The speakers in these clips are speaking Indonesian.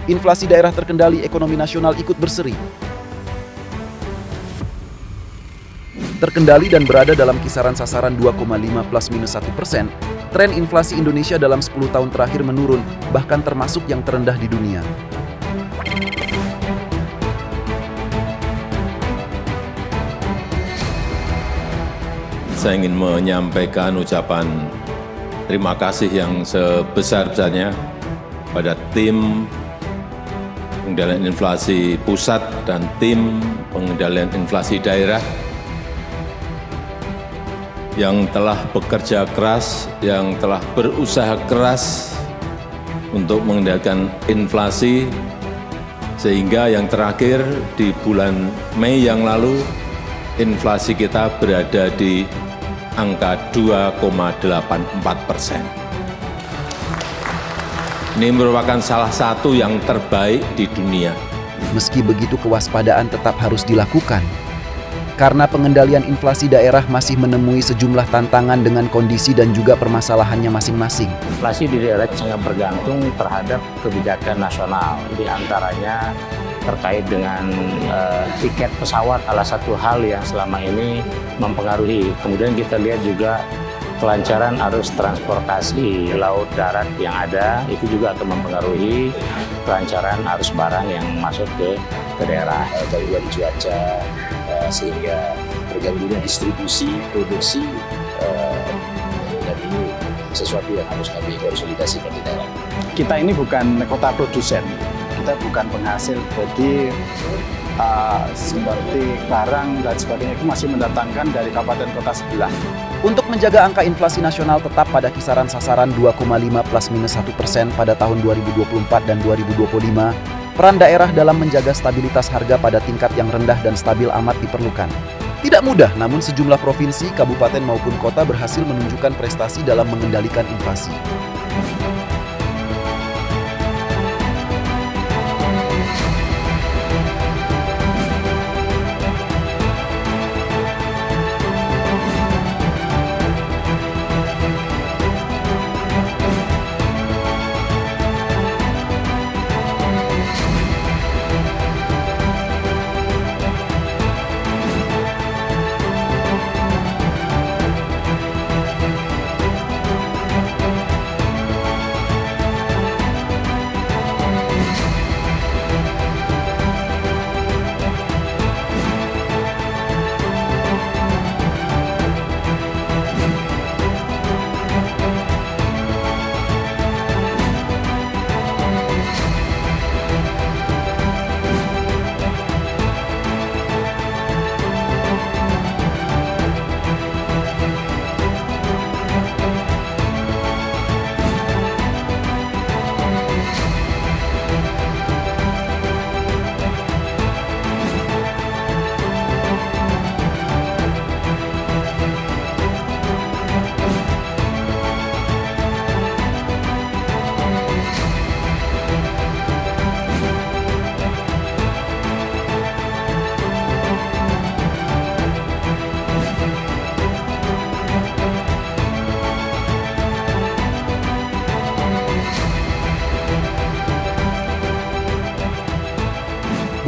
Inflasi daerah terkendali, ekonomi nasional ikut berseri. Terkendali dan berada dalam kisaran sasaran 2,5 ±1%, tren inflasi Indonesia dalam 10 tahun terakhir menurun, bahkan termasuk yang terendah di dunia. Saya ingin menyampaikan ucapan terima kasih yang sebesar-besarnya pada tim pengendalian inflasi pusat dan tim pengendalian inflasi daerah yang telah bekerja keras, yang telah berusaha keras untuk mengendalikan inflasi, sehingga yang terakhir di bulan Mei yang lalu, inflasi kita berada di angka 2,84%. Ini merupakan salah satu yang terbaik di dunia. Meski begitu, kewaspadaan tetap harus dilakukan. Karena pengendalian inflasi daerah masih menemui sejumlah tantangan dengan kondisi dan juga permasalahannya masing-masing. Inflasi di daerah sangat bergantung terhadap kebijakan nasional, di antaranya terkait dengan tiket pesawat, salah satu hal yang selama ini mempengaruhi. Kemudian kita lihat juga kelancaran arus transportasi laut darat yang ada, itu juga akan mempengaruhi kelancaran arus barang yang masuk ke daerah. Gangguan cuaca, sehingga terganggunya distribusi, produksi, dan ini sesuatu yang harus kami konsolidasikan di daerah. Kita ini bukan kota produsen, kita bukan penghasil, jadi seperti barang dan sebagainya itu masih mendatangkan dari kabupaten kota sebelah. Untuk menjaga angka inflasi nasional tetap pada kisaran sasaran 2,5 ±1% pada tahun 2024 dan 2025, peran daerah dalam menjaga stabilitas harga pada tingkat yang rendah dan stabil amat diperlukan. Tidak mudah, namun sejumlah provinsi, kabupaten maupun kota berhasil menunjukkan prestasi dalam mengendalikan inflasi.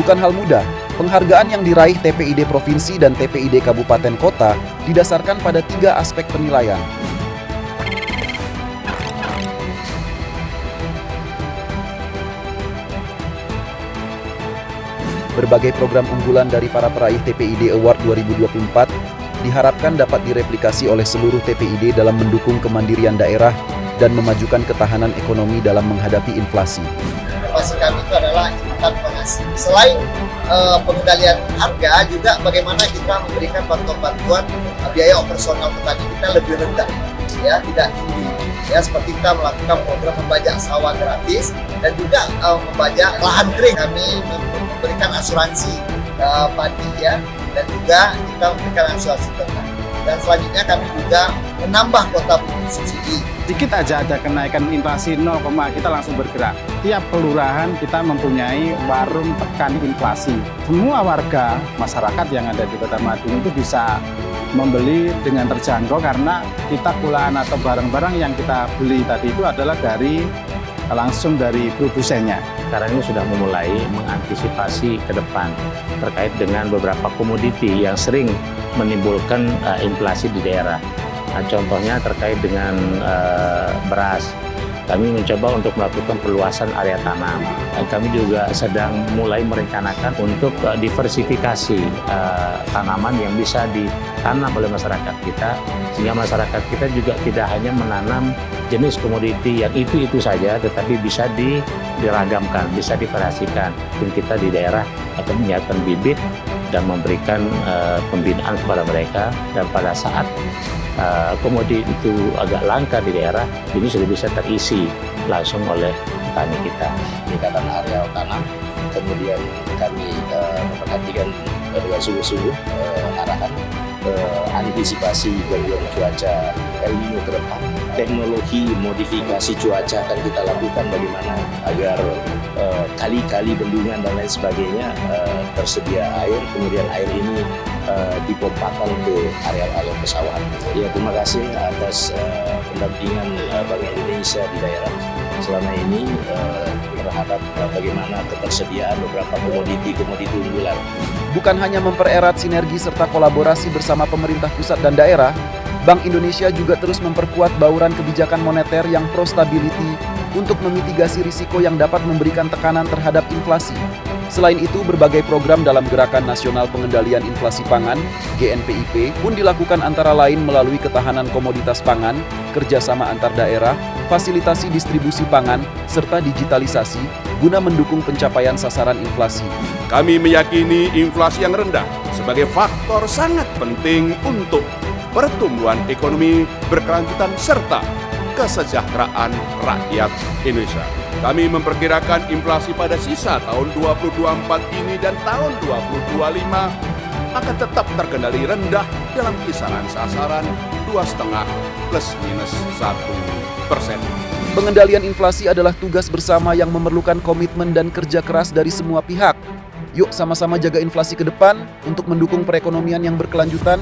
Bukan hal mudah, penghargaan yang diraih TPID Provinsi dan TPID Kabupaten Kota didasarkan pada 3 aspek penilaian. Berbagai program unggulan dari para peraih TPID Award 2024 diharapkan dapat direplikasi oleh seluruh TPID dalam mendukung kemandirian daerah dan memajukan ketahanan ekonomi dalam menghadapi inflasi. Inovasi kami itu adalah ikutan penghasil. Selain pengendalian harga, juga bagaimana kita memberikan bantuan-bantuan biaya operasional petani kita lebih rendah, ya, tidak tinggi. Ya, seperti kita melakukan program membajak sawah gratis dan juga membajak lahan kering. Kami memberikan asuransi padi, ya, dan juga kita memberikan asuransi ternak. Dan selanjutnya kami juga menambah kuota pupuk subsidi. Sedikit aja ada kenaikan inflasi 0, kita langsung bergerak. Tiap kelurahan kita mempunyai warung tekan inflasi. Semua warga masyarakat yang ada di Kota Madiun itu bisa membeli dengan terjangkau karena kita kulaan atau barang-barang yang kita beli tadi itu adalah dari langsung dari produsennya. Sekarang ini sudah memulai mengantisipasi ke depan terkait dengan beberapa komoditi yang sering menimbulkan inflasi di daerah. Nah, contohnya terkait dengan beras. Kami mencoba untuk melakukan perluasan area tanam. Kami juga sedang mulai merencanakan untuk diversifikasi tanaman yang bisa ditanam oleh masyarakat kita, sehingga masyarakat kita juga tidak hanya menanam jenis komoditi yang itu saja, tetapi bisa diragamkan, bisa divariasikan. Tim kita di daerah akan menyiapkan bibit dan memberikan pembinaan kepada mereka, dan pada saat komoditi itu agak langka di daerah, ini sudah bisa terisi langsung oleh petani kita. Peningkatan areal tanam, kemudian kami memperhatikan dengan sungguh-sungguh arahan antisipasi gangguan cuaca El Nino ke depan. Teknologi modifikasi cuaca akan kita lakukan bagaimana agar kali-kali, bendungan dan lain sebagainya tersedia air, kemudian air ini dipompakan ke areal-areal pesawat. Ya, terima kasih atas pendampingan Bank Indonesia di daerah selama ini terhadap bagaimana ketersediaan beberapa komoditi unggulan. Bukan hanya mempererat sinergi serta kolaborasi bersama pemerintah pusat dan daerah, Bank Indonesia juga terus memperkuat bauran kebijakan moneter yang pro-stability untuk memitigasi risiko yang dapat memberikan tekanan terhadap inflasi. Selain itu, berbagai program dalam Gerakan Nasional Pengendalian Inflasi Pangan (GNPIP) pun dilakukan antara lain melalui ketahanan komoditas pangan, kerjasama antar daerah, fasilitasi distribusi pangan, serta digitalisasi guna mendukung pencapaian sasaran inflasi. Kami meyakini inflasi yang rendah sebagai faktor sangat penting untuk pertumbuhan ekonomi berkelanjutan serta kesejahteraan rakyat Indonesia. Kami memperkirakan inflasi pada sisa tahun 2024 ini dan tahun 2025 akan tetap terkendali rendah dalam kisaran sasaran 2,5 plus minus 1%. Pengendalian inflasi adalah tugas bersama yang memerlukan komitmen dan kerja keras dari semua pihak. Yuk sama-sama jaga inflasi ke depan untuk mendukung perekonomian yang berkelanjutan